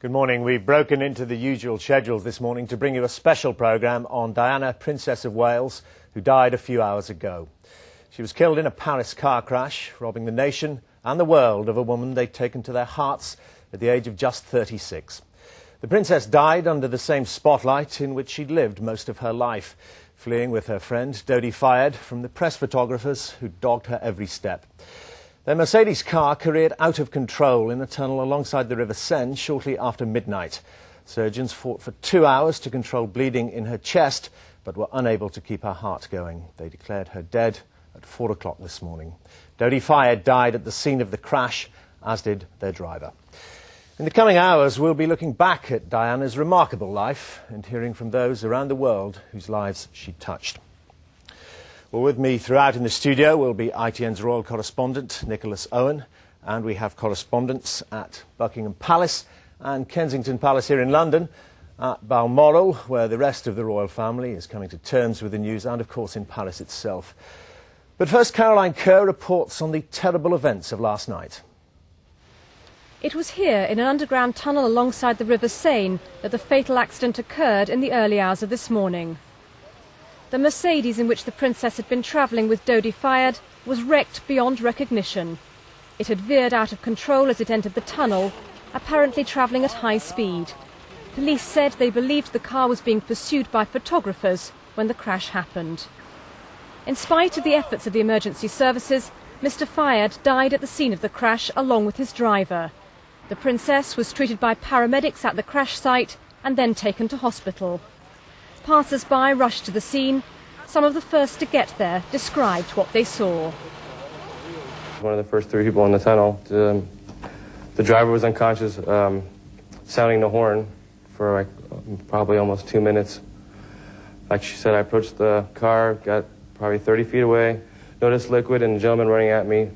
Good morning. We've broken into the usual schedules this morning to bring you a special programme on Diana, Princess of Wales, who died a few hours ago. She was killed in a Paris car crash, robbing the nation and the world of a woman they'd taken to their hearts at the age of just 36. The princess died under the same spotlight in which she'd lived most of her life, fleeing with her friend Dodi Fayed from the press photographers who dogged her every step. Their Mercedes car careered out of control in a tunnel alongside the River Seine shortly after midnight. Surgeons fought for 2 hours to control bleeding in her chest, but were unable to keep her heart going. They declared her dead at 4 o'clock this morning. Dodi Fayed died at the scene of the crash, as did their driver. In the coming hours, we'll be looking back at Diana's remarkable life and hearing from those around the world whose lives she touched. Well, with me throughout in the studio will be ITN's royal correspondent, Nicholas Owen, and we have correspondents at Buckingham Palace and Kensington Palace here in London, at Balmoral, where the rest of the royal family is coming to terms with the news, and of course in Paris itself. But first, Caroline Kerr reports on the terrible events of last night. It was here, in an underground tunnel alongside the River Seine, that the fatal accident occurred in the early hours of this morning. The Mercedes in which the princess had been travelling with Dodi Fayed was wrecked beyond recognition. It had veered out of control as it entered the tunnel, apparently travelling at high speed. Police said they believed the car was being pursued by photographers when the crash happened. In spite of the efforts of the emergency services, Mr. Fayed died at the scene of the crash along with his driver. The princess was treated by paramedics at the crash site and then taken to hospital. Passers-by rushed to the scene. Some of the first to get there described what they saw. One of the first three people in the tunnel. The driver was unconscious, sounding the horn for probably almost 2 minutes. Like she said, I approached the car, got probably 30 feet away, noticed liquid and a gentleman running at me,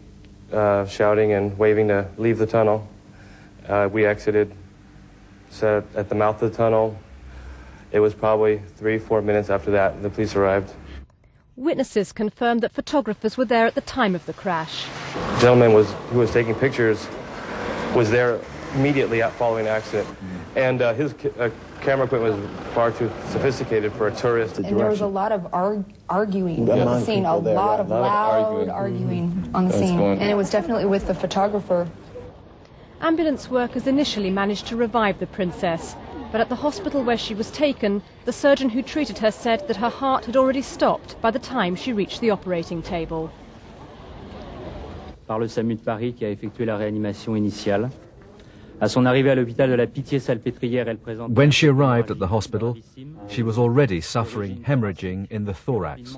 shouting and waving to leave the tunnel. We exited, sat at the mouth of the tunnel. It was probably 3-4 minutes after that the police arrived. Witnesses confirmed that photographers were there at the time of the crash. The gentleman who was taking pictures was there immediately following the accident. And his camera equipment was far too sophisticated for a tourist. And there was a lot of arguing on the scene, a lot of loud arguing on the scene. And it was definitely with the photographer. Ambulance workers initially managed to revive the princess, but at the hospital where she was taken, the surgeon who treated her said that her heart had already stopped by the time she reached the operating table. Par le SAMU de Paris qui a effectué la réanimation initiale. À son arrivée à l'hôpital de la Pitié-Salpêtrière, elle présente. When she arrived at the hospital, she was already suffering hemorrhaging in the thorax.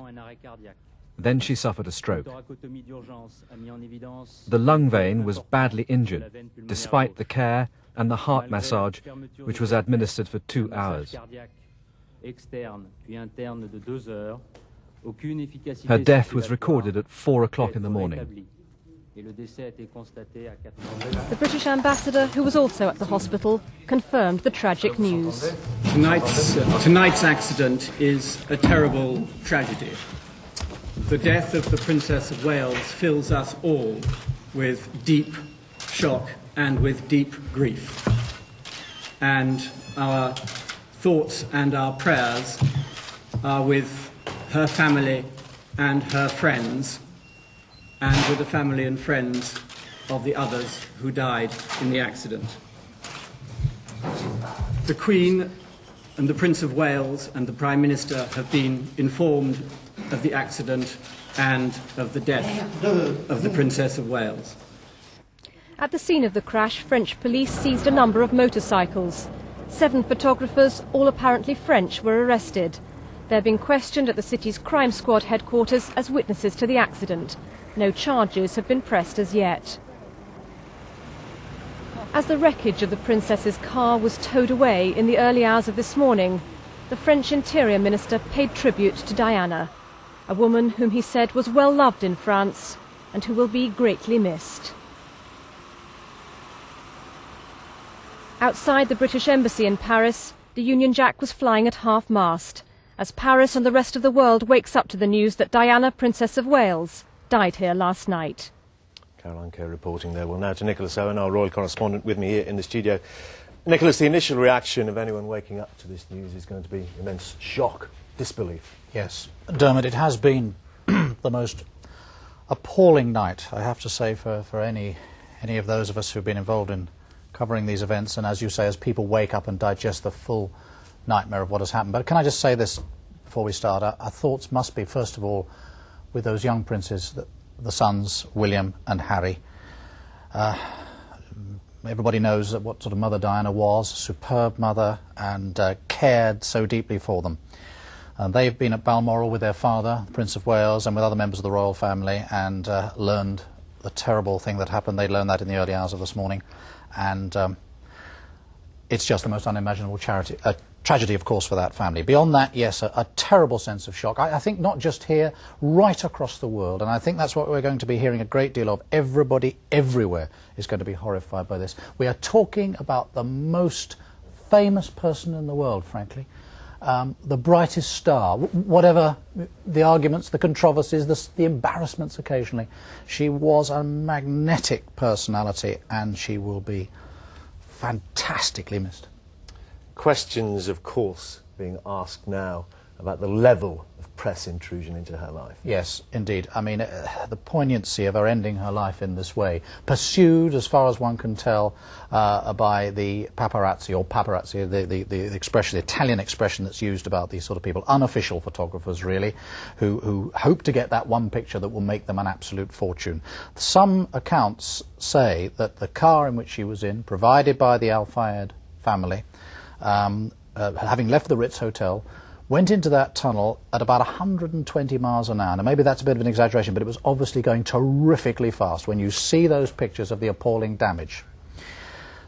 Then she suffered a stroke. The lung vein was badly injured, despite the care and the heart massage, which was administered for 2 hours. Her death was recorded at 4 o'clock in the morning. The British ambassador, who was also at the hospital, confirmed the tragic news. Tonight's accident is a terrible tragedy. The death of the Princess of Wales fills us all with deep shock and with deep grief. And our thoughts and our prayers are with her family and her friends, and with the family and friends of the others who died in the accident. The Queen and the Prince of Wales and the Prime Minister have been informed of the accident and of the death of the Princess of Wales. At the scene of the crash, French police seized a number of motorcycles. 7 photographers, all apparently French, were arrested. They're being questioned at the city's crime squad headquarters as witnesses to the accident. No charges have been pressed as yet. As the wreckage of the princess's car was towed away in the early hours of this morning, the French Interior Minister paid tribute to Diana, a woman whom he said was well loved in France and who will be greatly missed. Outside the British Embassy in Paris, the Union Jack was flying at half-mast, as Paris and the rest of the world wakes up to the news that Diana, Princess of Wales, died here last night. Caroline Kerr reporting there. Well, now to Nicholas Owen, our royal correspondent with me here in the studio. Nicholas, the initial reaction of anyone waking up to this news is going to be immense shock, disbelief. Yes. Dermot, it has been the most appalling night, I have to say, for any of those of us who've been involved in covering these events, and as you say, as people wake up and digest the full nightmare of what has happened. But can I just say this before we start? Our thoughts must be, first of all, with those young princes, the sons, William and Harry. Everybody knows that what sort of mother Diana was, a superb mother, and cared so deeply for them. They've been at Balmoral with their father, the Prince of Wales, and with other members of the royal family, and learned the terrible thing that happened. They learned that in the early hours of this morning, and it's just the most unimaginable tragedy, of course, for that family. Beyond that, yes, a terrible sense of shock. I think not just here, right across the world, and I think that's what we're going to be hearing a great deal of. Everybody, everywhere, is going to be horrified by this. We are talking about the most famous person in the world, frankly. The brightest star, whatever the arguments, the controversies, the embarrassments occasionally. She was a magnetic personality, and she will be fantastically missed. Questions, of course, being asked now about the level of press intrusion into her life. Yes, indeed. I mean, the poignancy of her ending her life in this way, pursued, as far as one can tell, by the paparazzi, the expression, the Italian expression that's used about these sort of people, unofficial photographers, really, who hope to get that one picture that will make them an absolute fortune. Some accounts say that the car in which she was in, provided by the Al Fayed family, having left the Ritz Hotel, went into that tunnel at about 120 miles an hour. Now, maybe that's a bit of an exaggeration, but it was obviously going terrifically fast when you see those pictures of the appalling damage.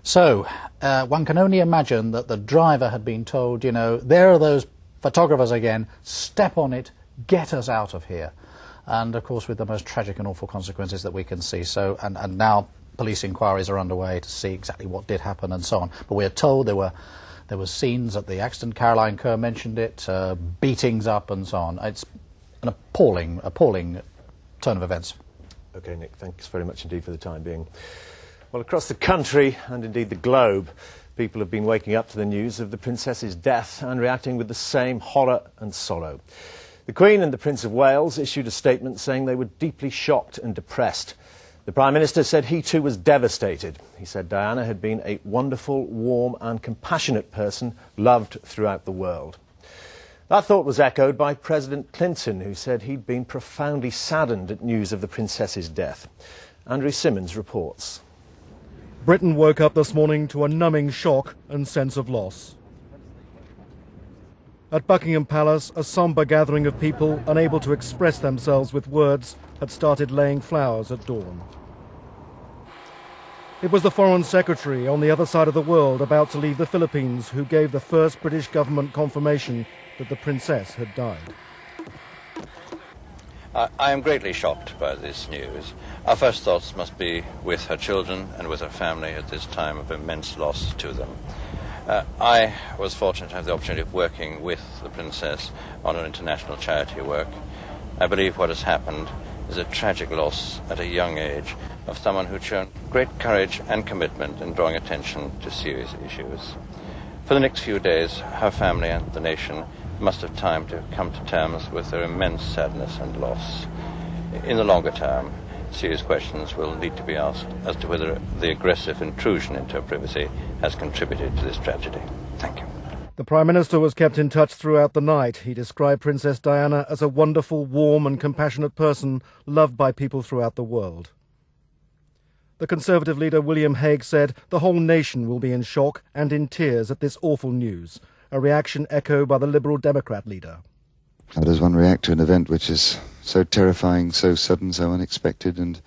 So, one can only imagine that the driver had been told, you know, there are those photographers again, step on it, get us out of here. And, of course, with the most tragic and awful consequences that we can see. So, and now police inquiries are underway to see exactly what did happen and so on. But we are told there were scenes at the accident, Caroline Kerr mentioned it, beatings up and so on. It's an appalling turn of events. OK, Nick, thanks very much indeed for the time being. Well, across the country, and indeed the globe, people have been waking up to the news of the Princess's death and reacting with the same horror and sorrow. The Queen and the Prince of Wales issued a statement saying they were deeply shocked and depressed. The Prime Minister said he too was devastated. He said Diana had been a wonderful, warm and compassionate person, loved throughout the world. That thought was echoed by President Clinton, who said he'd been profoundly saddened at news of the Princess's death. Andrew Simmons reports. Britain woke up this morning to a numbing shock and sense of loss. At Buckingham Palace, a sombre gathering of people unable to express themselves with words had started laying flowers at dawn. It was the Foreign Secretary on the other side of the world about to leave the Philippines who gave the first British government confirmation that the Princess had died. I am greatly shocked by this news. Our first thoughts must be with her children and with her family at this time of immense loss to them. I was fortunate to have the opportunity of working with the Princess on her international charity work. I believe what has happened is a tragic loss at a young age of someone who'd shown great courage and commitment in drawing attention to serious issues. For the next few days, her family and the nation must have time to come to terms with their immense sadness and loss. In the longer term, serious questions will need to be asked as to whether the aggressive intrusion into her privacy has contributed to this tragedy. Thank you. The Prime Minister was kept in touch throughout the night. He described Princess Diana as a wonderful, warm and compassionate person loved by people throughout the world. The Conservative leader William Hague said the whole nation will be in shock and in tears at this awful news, a reaction echoed by the Liberal Democrat leader. How does one react to an event which is so terrifying, so sudden, so unexpected and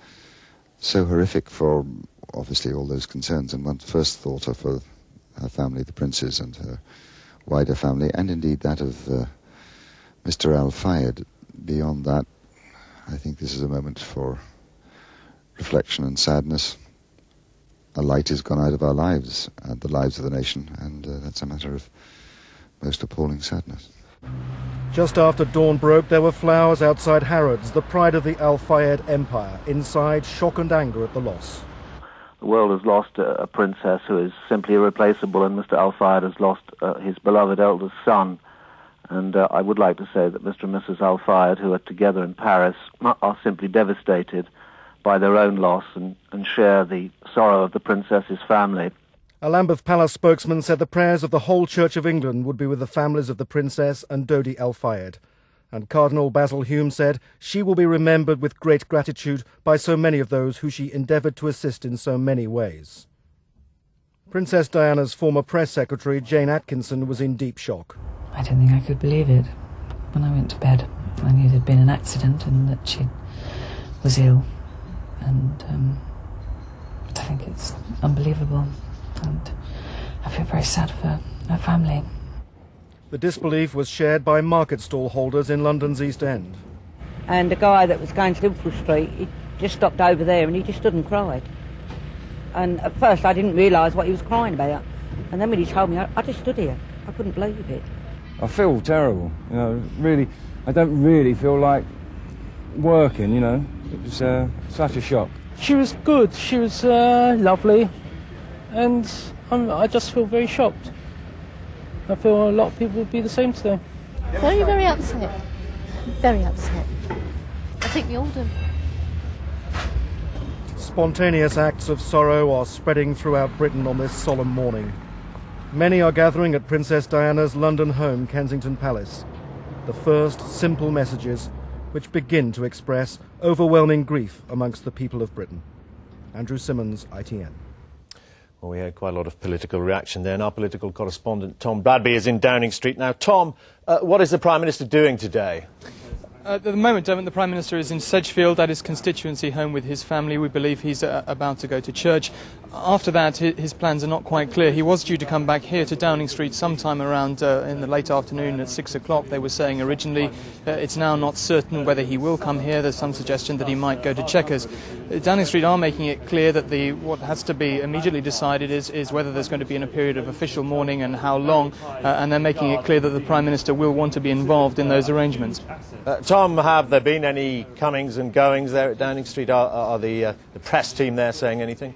so horrific for obviously all those concerns? And one's first thought of her family, the princes, and her wider family, and indeed that of Mr. Al Fayed. Beyond that, I think this is a moment for reflection and sadness. A light has gone out of our lives, and the lives of the nation, and that's a matter of most appalling sadness. Just after dawn broke, there were flowers outside Harrods, the pride of the Al Fayed Empire. Inside, shock and anger at the loss. The world has lost a princess who is simply irreplaceable, and Mr. Al-Fayed has lost his beloved eldest son. And I would like to say that Mr. and Mrs. Al-Fayed, who are together in Paris, are simply devastated by their own loss and share the sorrow of the princess's family. A Lambeth Palace spokesman said the prayers of the whole Church of England would be with the families of the princess and Dodi Al-Fayed. And Cardinal Basil Hume said she will be remembered with great gratitude by so many of those who she endeavoured to assist in so many ways. Princess Diana's former press secretary, Jane Atkinson, was in deep shock. I don't think I could believe it. When I went to bed, I knew there'd been an accident and that she was ill. And I think it's unbelievable. And I feel very sad for her family. The disbelief was shared by market stall holders in London's East End. And the guy that was going to Liverpool Street, he just stopped over there and he just stood and cried. And at first I didn't realise what he was crying about. And then when he told me, I just stood here. I couldn't believe it. I feel terrible, you know, really. I don't really feel like working, you know. It was such a shock. She was good, she was lovely, and I just feel very shocked. I feel a lot of people would be the same today. Very, very upset. Very upset. I think we all do. Spontaneous acts of sorrow are spreading throughout Britain on this solemn morning. Many are gathering at Princess Diana's London home, Kensington Palace. The first simple messages which begin to express overwhelming grief amongst the people of Britain. Andrew Simmons, ITN. Well, we had quite a lot of political reaction there, and our political correspondent Tom Bradby is in Downing Street now. Tom, what is the Prime Minister doing today? At the moment, Dermot, the Prime Minister is in Sedgefield at his constituency home with his family. We believe he's about to go to church. After that, his plans are not quite clear. He was due to come back here to Downing Street sometime around in the late afternoon at 6 o'clock, they were saying originally. It's now not certain whether he will come here. There's some suggestion that he might go to Chequers. Downing Street are making it clear that what has to be immediately decided is whether there's going to be a period of official mourning and how long, and they're making it clear that the Prime Minister will want to be involved in those arrangements. Tom, have there been any comings and goings there at Downing Street? Are the press team there saying anything?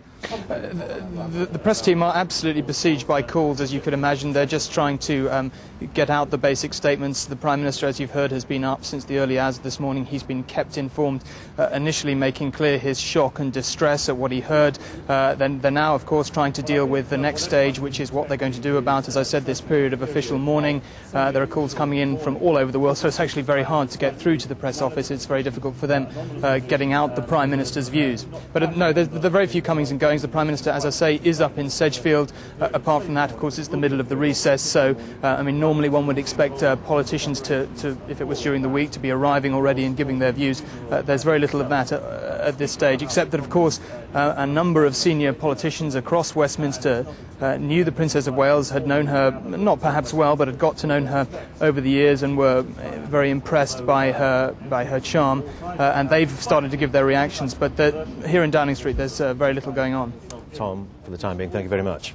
The press team are absolutely besieged by calls, as you could imagine. They're just trying to get out the basic statements. The Prime Minister, as you've heard, has been up since the early hours of this morning. He's been kept informed, initially making clear his shock and distress at what he heard. Then they're now, of course, trying to deal with the next stage, which is what they're going to do about, as I said, this period of official mourning. There are calls coming in from all over the world, so it's actually very hard to get through to the press office. It's very difficult for them getting out the Prime Minister's views. But no, there are very few comings and goings. The Prime Minister, as I say, is up in Sedgefield. Apart from that, of course, it's the middle of the recess, so, I mean, normally one would expect politicians to, if it was during the week, to be arriving already and giving their views. There's very little of that at this stage, except that, of course, a number of senior politicians across Westminster knew the Princess of Wales, had known her, not perhaps well, but had got to know her over the years and were very impressed by her charm, and they've started to give their reactions. But here in Downing Street, there's very little going on. Tom, for the time being, thank you very much.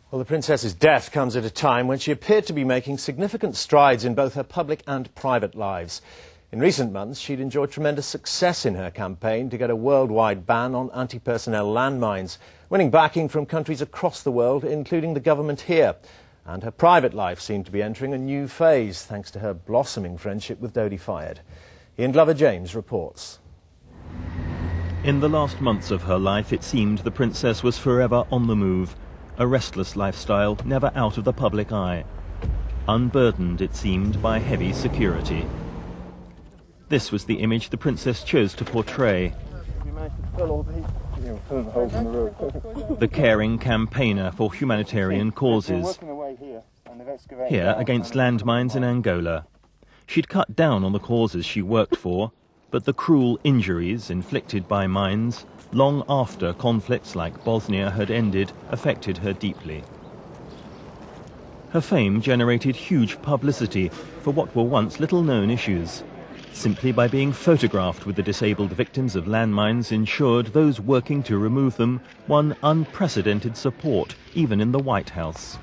Well, the Princess's death comes at a time when she appeared to be making significant strides in both her public and private lives. In recent months, she'd enjoyed tremendous success in her campaign to get a worldwide ban on anti-personnel landmines, winning backing from countries across the world, including the government here. And her private life seemed to be entering a new phase, thanks to her blossoming friendship with Dodi Al-Fayed. Ian Glover-James reports. In the last months of her life, it seemed the princess was forever on the move, a restless lifestyle never out of the public eye. Unburdened, it seemed, by heavy security. This was the image the princess chose to portray. The caring campaigner for humanitarian causes. Here, against landmines in Angola. She'd cut down on the causes she worked for, but the cruel injuries inflicted by mines, long after conflicts like Bosnia had ended, affected her deeply. Her fame generated huge publicity for what were once little-known issues. Simply by being photographed with the disabled victims of landmines ensured those working to remove them won unprecedented support, even in the White House.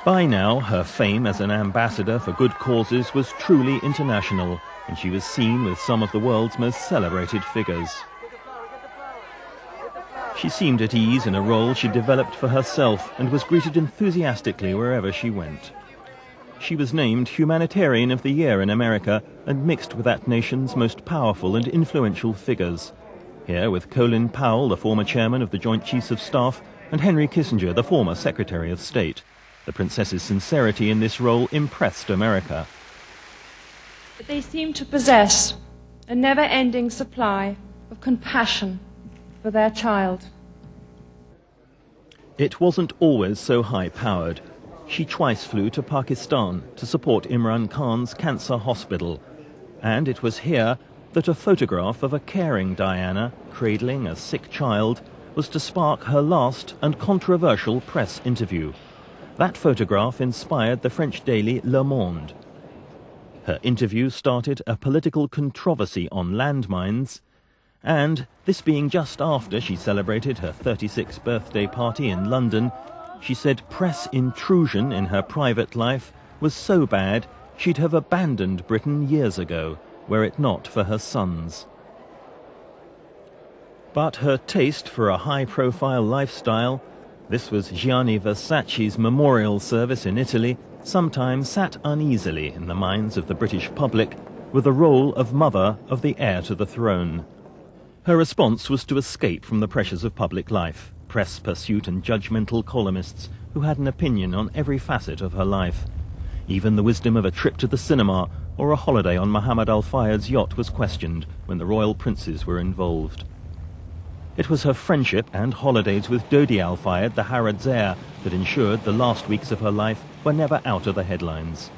By now, her fame as an ambassador for good causes was truly international, and she was seen with some of the world's most celebrated figures. She seemed at ease in a role she developed for herself and was greeted enthusiastically wherever she went. She was named Humanitarian of the Year in America and mixed with that nation's most powerful and influential figures. Here with Colin Powell, the former chairman of the Joint Chiefs of Staff, and Henry Kissinger, the former Secretary of State. The Princess's sincerity in this role impressed America. They seem to possess a never-ending supply of compassion for their child. It wasn't always so high-powered. She twice flew to Pakistan to support Imran Khan's cancer hospital. And it was here that a photograph of a caring Diana, cradling a sick child, was to spark her last and controversial press interview. That photograph inspired the French daily Le Monde. Her interview started a political controversy on landmines, and this being just after she celebrated her 36th birthday party in London, she said press intrusion in her private life was so bad she'd have abandoned Britain years ago, were it not for her sons. But her taste for a high-profile lifestyle, this was Gianni Versace's memorial service in Italy, sometimes sat uneasily in the minds of the British public with the role of mother of the heir to the throne. Her response was to escape from the pressures of public life, press pursuit and judgmental columnists who had an opinion on every facet of her life. Even the wisdom of a trip to the cinema or a holiday on Mohammed Al Fayed's yacht was questioned when the royal princes were involved. It was her friendship and holidays with Dodi Al Fayed, the Harrod's heir, that ensured the last weeks of her life were never out of the headlines.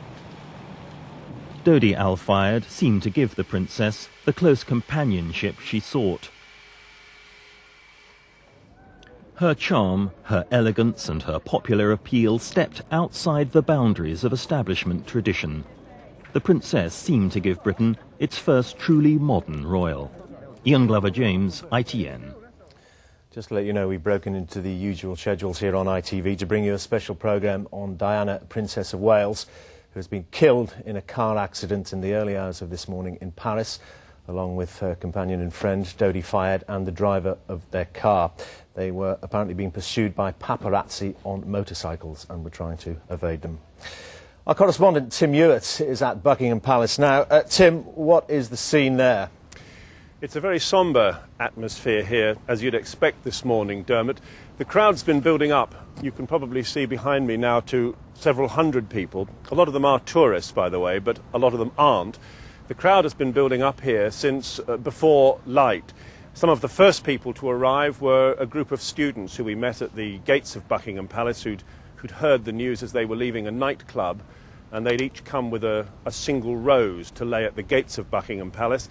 Dodi Al Fayed seemed to give the princess the close companionship she sought. Her charm, her elegance and her popular appeal stepped outside the boundaries of establishment tradition. The princess seemed to give Britain its first truly modern royal. Ian Glover-James, ITN. Just to let you know, we've broken into the usual schedules here on ITV to bring you a special programme on Diana, Princess of Wales, who has been killed in a car accident in the early hours of this morning in Paris, along with her companion and friend, Dodi Fayed, and the driver of their car. They were apparently being pursued by paparazzi on motorcycles and were trying to evade them. Our correspondent Tim Hewitt is at Buckingham Palace now. Tim, what is the scene there? It's a very sombre atmosphere here, as you'd expect this morning, Dermot. The crowd's been building up. You can probably see behind me now to several hundred people. A lot of them are tourists, by the way, but a lot of them aren't. The crowd has been building up here since before light. Some of the first people to arrive were a group of students who we met at the gates of Buckingham Palace who'd heard the news as they were leaving a nightclub, and they'd each come with a single rose to lay at the gates of Buckingham Palace.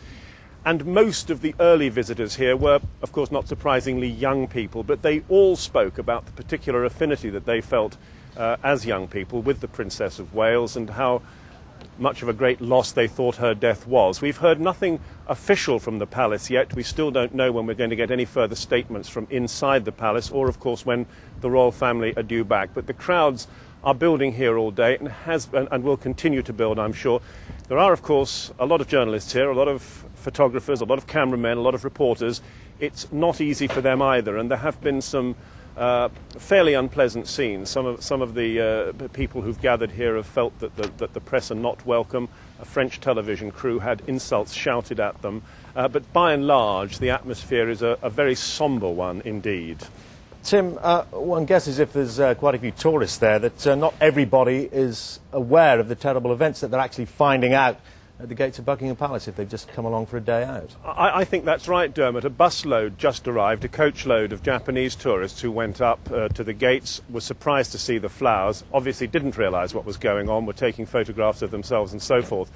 And most of the early visitors here were, of course, not surprisingly young people, but they all spoke about the particular affinity that they felt as young people with the Princess of Wales and how much of a great loss they thought her death was. We've heard nothing official from the palace yet. We still don't know when we're going to get any further statements from inside the palace or, of course, when the royal family are due back. But the crowds are building here all day and will continue to build, I'm sure. There are, of course, a lot of journalists here, a lot of photographers, a lot of cameramen, a lot of reporters. It's not easy for them either, and there have been some fairly unpleasant scenes. Some of the people who've gathered here have felt that the press are not welcome. A French television crew had insults shouted at them. But by and large, the atmosphere is a very sombre one indeed. Tim, one guesses if there's quite a few tourists there that not everybody is aware of the terrible events that they're actually finding out at the gates of Buckingham Palace if they've just come along for a day out. I think that's right, Dermot. A busload just arrived, a coachload of Japanese tourists who went up to the gates, were surprised to see the flowers, obviously didn't realise what was going on, were taking photographs of themselves and so forth.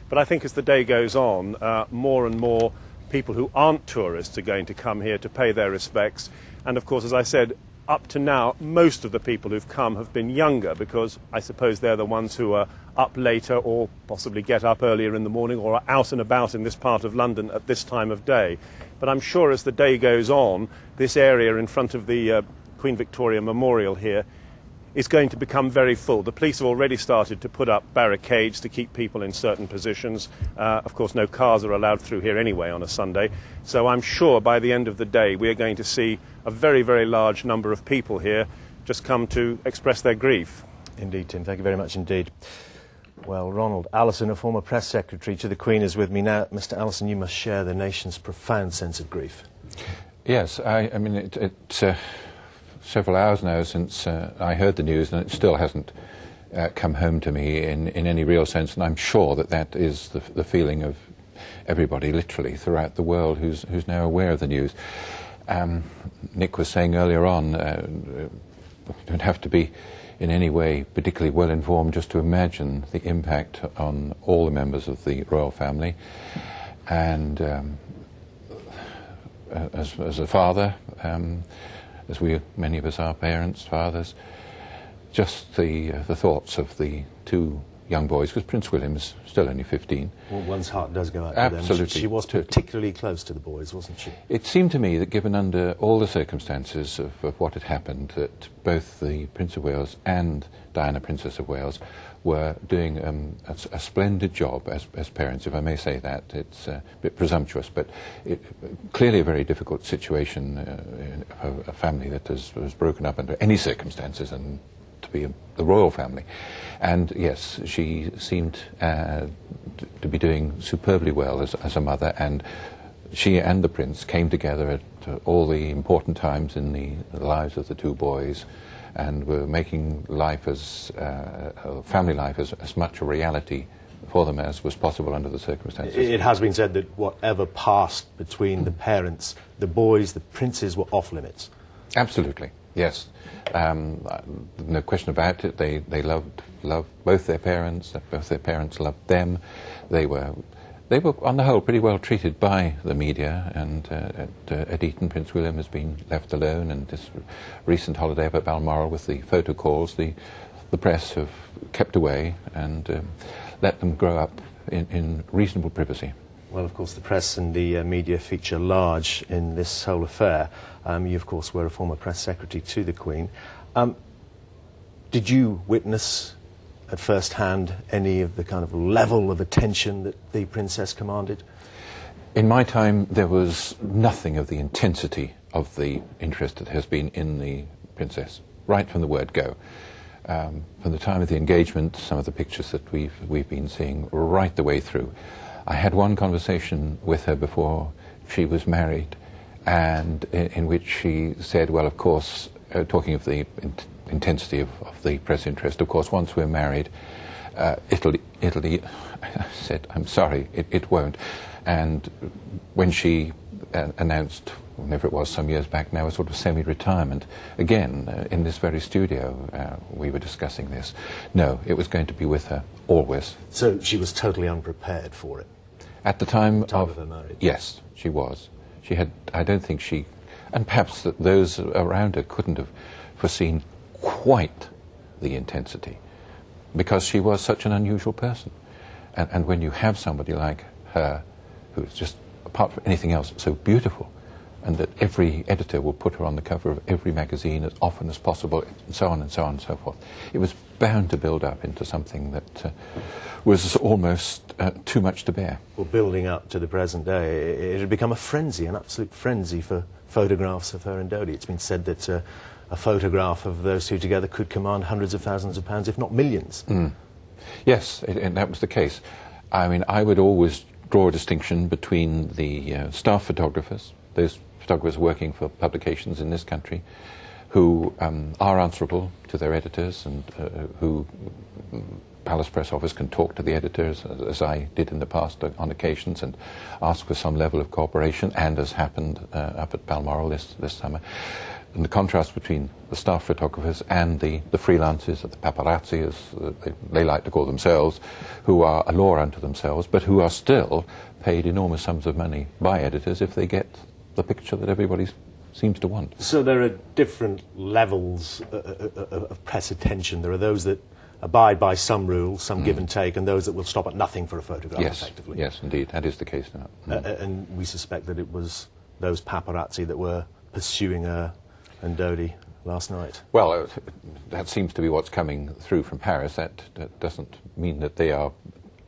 But I think as the day goes on, more and more people who aren't tourists are going to come here to pay their respects. And of course, as I said, up to now, most of the people who've come have been younger because I suppose they're the ones who are up later or possibly get up earlier in the morning or are out and about in this part of London at this time of day. But I'm sure as the day goes on, this area in front of the Queen Victoria Memorial here is going to become very full. The police have already started to put up barricades to keep people in certain positions. Of course, no cars are allowed through here anyway on a Sunday. So I'm sure by the end of the day we are going to see a very, very large number of people here just come to express their grief. Indeed, Tim. Thank you very much indeed. Well, Ronald Allison, a former press secretary to the Queen, is with me now. Mr. Allison, you must share the nation's profound sense of grief. Yes, I mean, it's several hours now since I heard the news, and it still hasn't come home to me in any real sense, and I'm sure that that is the feeling of everybody, literally, throughout the world who's now aware of the news. Nick was saying earlier on, you don't have to be in any way particularly well informed just to imagine the impact on all the members of the royal family. And as a father, as many of us are parents, fathers, just the thoughts of the two young boys, because Prince William is still only 15. Well, one's heart does go out to Absolutely. them. She was particularly close to the boys, wasn't she? It seemed to me that given under all the circumstances of what had happened, that both the Prince of Wales and Diana, Princess of Wales, were doing a splendid job as parents, if I may say that. It's a bit presumptuous, but clearly a very difficult situation, a family that was broken up under any circumstances, and to be the royal family. And yes, she seemed to be doing superbly well as a mother, and she and the Prince came together at all the important times in the lives of the two boys, and were making life family life as much a reality for them as was possible under the circumstances. It has been said that whatever passed between the parents, the boys, the princes, were off limits. Absolutely, yes. No question about it. They loved both their parents. Both their parents loved them. They were on the whole pretty well treated by the media, and at Eton Prince William has been left alone, and this recent holiday up at Balmoral with the photo calls, the press have kept away and let them grow up in reasonable privacy. Well, of course, the press and the media feature large in this whole affair. You, of course, were a former press secretary to the Queen. Did you witness at first hand any of the kind of level of attention that the Princess commanded? In my time, there was nothing of the intensity of the interest that has been in the Princess, right from the word go. From the time of the engagement, some of the pictures that we've been seeing right the way through. I had one conversation with her before she was married, and in which she said, well, of course, talking of the intensity of the press interest, of course, once we're married, Italy I said, I'm sorry, it won't. And when she announced, whenever it was some years back now, a sort of semi-retirement, again, in this very studio, we were discussing this. No, it was going to be with her, always. So she was totally unprepared for it? At the time of her marriage? Yes, she was. She had, I don't think she, and perhaps that those around her couldn't have foreseen quite the intensity, because she was such an unusual person. And when you have somebody like her, who's just, apart from anything else, so beautiful, and that every editor will put her on the cover of every magazine as often as possible, and so on and so on and so forth, it was bound to build up into something that was almost too much to bear. Well, building up to the present day, it had become a frenzy, an absolute frenzy for photographs of her and Dodie. It's been said that a photograph of those two together could command hundreds of thousands of pounds, if not millions. Mm. Yes, and that was the case. I mean, I would always draw a distinction between the staff photographers, those photographers working for publications in this country, who are answerable to their editors, and who Palace Press Office can talk to the editors, as I did in the past on occasions, and ask for some level of cooperation, and as happened up at Balmoral this summer. And the contrast between the staff photographers and the freelancers, the paparazzi, as they like to call themselves, who are a law unto themselves, but who are still paid enormous sums of money by editors if they get the picture that everybody seems to want. So there are different levels of press attention. There are those that abide by some rules, some give and take, and those that will stop at nothing for a photograph, effectively. Yes, indeed, that is the case now. And we suspect that it was those paparazzi that were pursuing her and Dodie last night. Well, that seems to be what's coming through from Paris. That doesn't mean that they are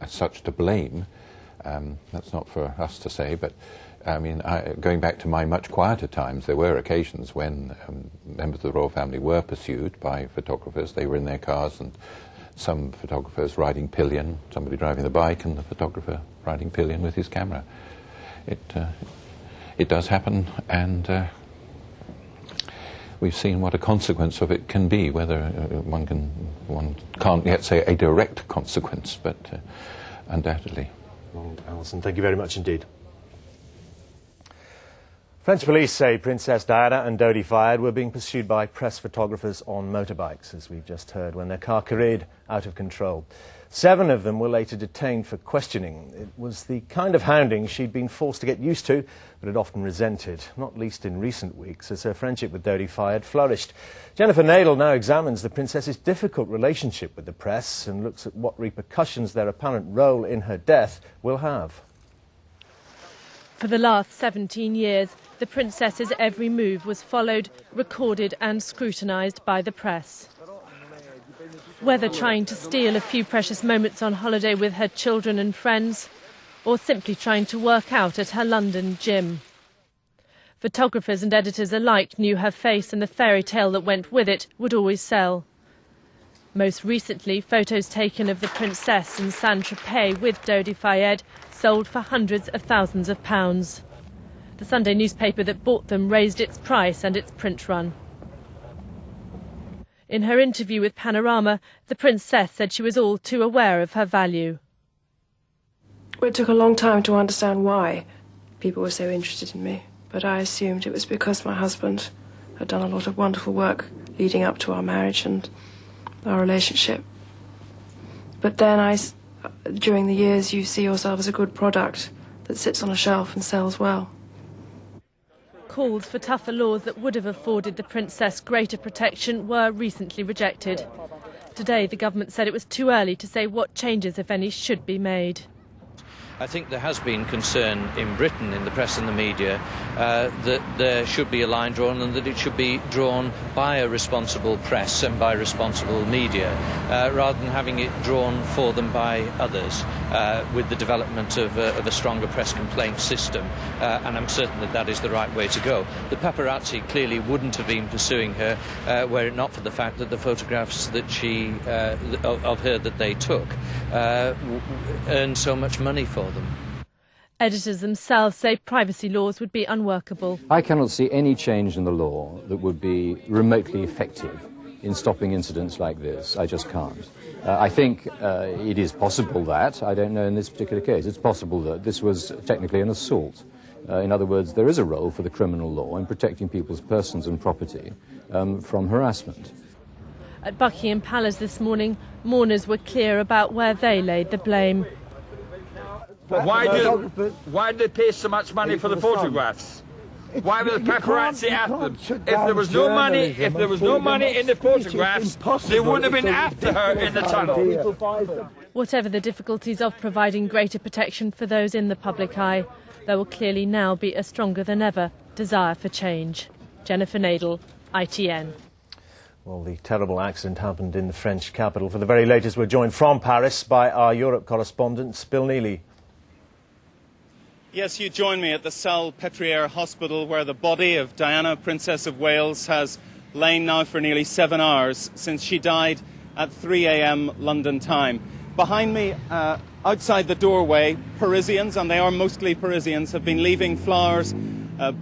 as such to blame. That's not for us to say, but I mean, going back to my much quieter times, there were occasions when members of the royal family were pursued by photographers. They were in their cars, and some photographers riding pillion, somebody driving the bike, and the photographer riding pillion with his camera. It does happen, and we've seen what a consequence of it can be. Whether one can't yet say a direct consequence, but undoubtedly. Well, Alison, thank you very much indeed. French police say Princess Diana and Dodi Fayed were being pursued by press photographers on motorbikes, as we've just heard, when their car careered out of control. 7 of them were later detained for questioning. It was the kind of hounding she'd been forced to get used to, but had often resented, not least in recent weeks, as her friendship with Dodi Fayed flourished. Jennifer Nadel now examines the princess's difficult relationship with the press and looks at what repercussions their apparent role in her death will have. For the last 17 years, the princess's every move was followed, recorded and scrutinised by the press. Whether trying to steal a few precious moments on holiday with her children and friends, or simply trying to work out at her London gym. Photographers and editors alike knew her face, and the fairy tale that went with it would always sell. Most recently, photos taken of the princess in Saint-Tropez with Dodi Fayed sold for hundreds of thousands of pounds. The Sunday newspaper that bought them raised its price and its print run. In her interview with Panorama, the princess said she was all too aware of her value. It took a long time to understand why people were so interested in me, but I assumed it was because my husband had done a lot of wonderful work leading up to our marriage and our relationship. But then during the years, you see yourself as a good product that sits on a shelf and sells well. Calls for tougher laws that would have afforded the princess greater protection were recently rejected. Today, the government said it was too early to say what changes, if any, should be made. I think there has been concern in Britain, in the press and the media, that there should be a line drawn and that it should be drawn by a responsible press and by responsible media, rather than having it drawn for them by others, with the development of a stronger press complaint system. And I'm certain that that is the right way to go. The paparazzi clearly wouldn't have been pursuing her were it not for the fact that the photographs that of her that they took earned so much money for them. Editors themselves say privacy laws would be unworkable. I cannot see any change in the law that would be remotely effective in stopping incidents like this. I just can't. I think it is possible that, I don't know in this particular case, it's possible that this was technically an assault. In other words, there is a role for the criminal law in protecting people's persons and property from harassment. At Buckingham Palace this morning, mourners were clear about where they laid the blame. Why did they pay so much money for the photographs? Why were the paparazzi after them? If there was no money in the photographs, they wouldn't have been after her in the tunnel. Whatever the difficulties of providing greater protection for those in the public eye, there will clearly now be a stronger than ever desire for change. Jennifer Nadel, ITN. Well, the terrible accident happened in the French capital. For the very latest, we're joined from Paris by our Europe correspondent, Bill Neely. Yes, you join me at the Salpêtrière Hospital, where the body of Diana, Princess of Wales, has lain now for nearly 7 hours since she died at 3 a.m. London time. Behind me, outside the doorway, Parisians, and they are mostly Parisians, have been leaving flowers,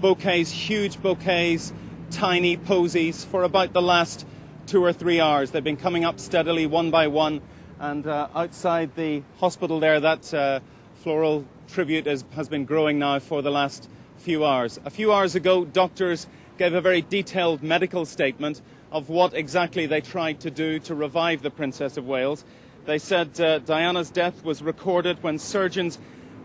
bouquets, huge bouquets, tiny posies for about the last 2 or 3 hours. They've been coming up steadily one by one, and outside the hospital there, that floral tribute has been growing now for the last few hours. A few hours ago, doctors gave a very detailed medical statement of what exactly they tried to do to revive the Princess of Wales. They said Diana's death was recorded when surgeons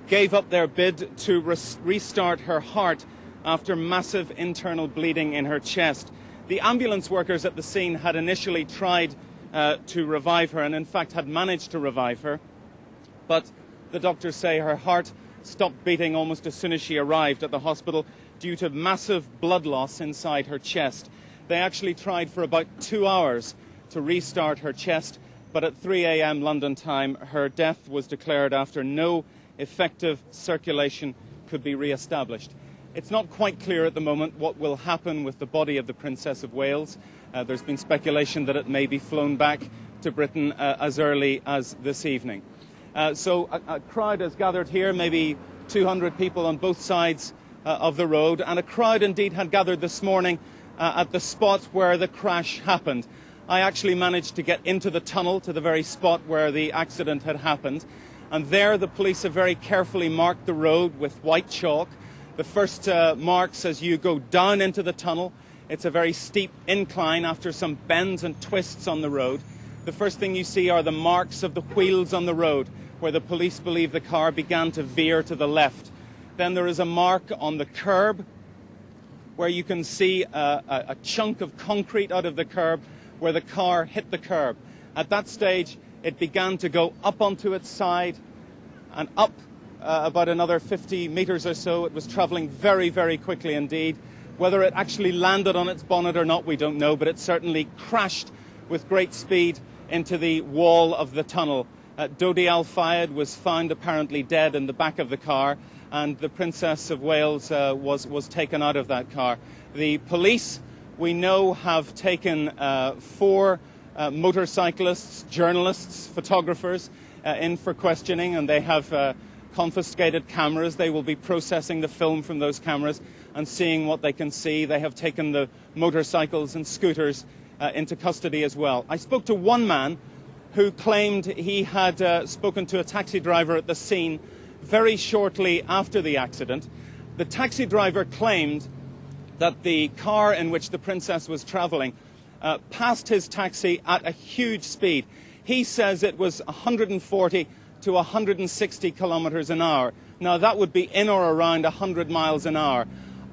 gave up their bid to restart her heart after massive internal bleeding in her chest. The ambulance workers at the scene had initially tried to revive her, and in fact had managed to revive her, but the doctors say her heart stopped beating almost as soon as she arrived at the hospital due to massive blood loss inside her chest. They actually tried for about 2 hours to restart her chest, but at 3 a.m. London time, her death was declared after no effective circulation could be re-established. It's not quite clear at the moment what will happen with the body of the Princess of Wales. There's been speculation that it may be flown back to Britain as early as this evening. So a crowd has gathered here, maybe 200 people on both sides of the road, and a crowd indeed had gathered this morning at the spot where the crash happened. I actually managed to get into the tunnel to the very spot where the accident had happened, and there the police have very carefully marked the road with white chalk. The first marks as you go down into the tunnel. It's a very steep incline after some bends and twists on the road. The first thing you see are the marks of the wheels on the road, where the police believe the car began to veer to the left. Then there is a mark on the curb, where you can see a chunk of concrete out of the curb, where the car hit the curb. At that stage, it began to go up onto its side and up about another 50 metres or so. It was travelling very, very quickly indeed. Whether it actually landed on its bonnet or not, we don't know, but it certainly crashed with great speed into the wall of the tunnel. Dodi Al-Fayed was found apparently dead in the back of the car, and the Princess of Wales was taken out of that car. The police, we know, have taken 4 motorcyclists, journalists, photographers in for questioning, and they have confiscated cameras. They will be processing the film from those cameras and seeing what they can see. They have taken the motorcycles and scooters into custody as well. I spoke to one man who claimed he had spoken to a taxi driver at the scene very shortly after the accident. The taxi driver claimed that the car in which the Princess was travelling passed his taxi at a huge speed. He says it was 140 to 160 kilometres an hour. Now that would be in or around 100 miles an hour.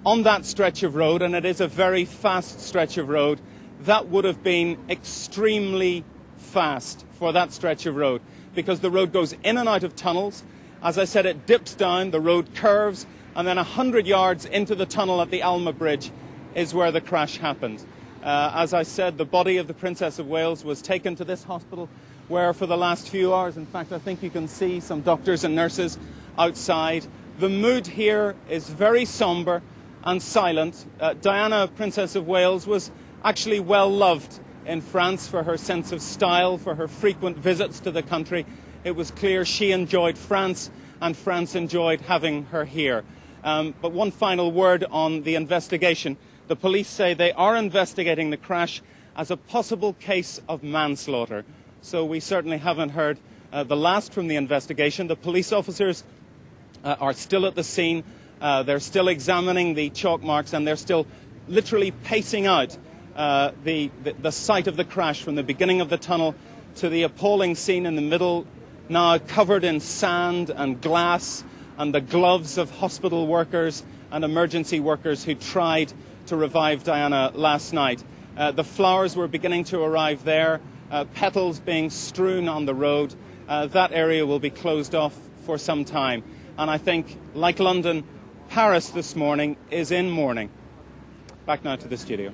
On that stretch of road, and it is a very fast stretch of road, that would have been extremely fast for that stretch of road, because the road goes in and out of tunnels. As I said, it dips down, the road curves, and then 100 yards into the tunnel at the Alma Bridge is where the crash happened. As I said, the body of the Princess of Wales was taken to this hospital, where for the last few hours, in fact, I think you can see some doctors and nurses outside. The mood here is very sombre and silent. Diana, Princess of Wales, was actually well loved in France for her sense of style, for her frequent visits to the country. It was clear she enjoyed France, and France enjoyed having her here. But one final word on the investigation. The police say they are investigating the crash as a possible case of manslaughter. So we certainly haven't heard the last from the investigation. The police officers are still at the scene. They're still examining the chalk marks, and they're still literally pacing out the site of the crash from the beginning of the tunnel to the appalling scene in the middle, now covered in sand and glass and the gloves of hospital workers and emergency workers who tried to revive Diana last night. The flowers were beginning to arrive there, petals being strewn on the road. That area will be closed off for some time. And I think, like London, Paris this morning is in mourning. Back now to the studio.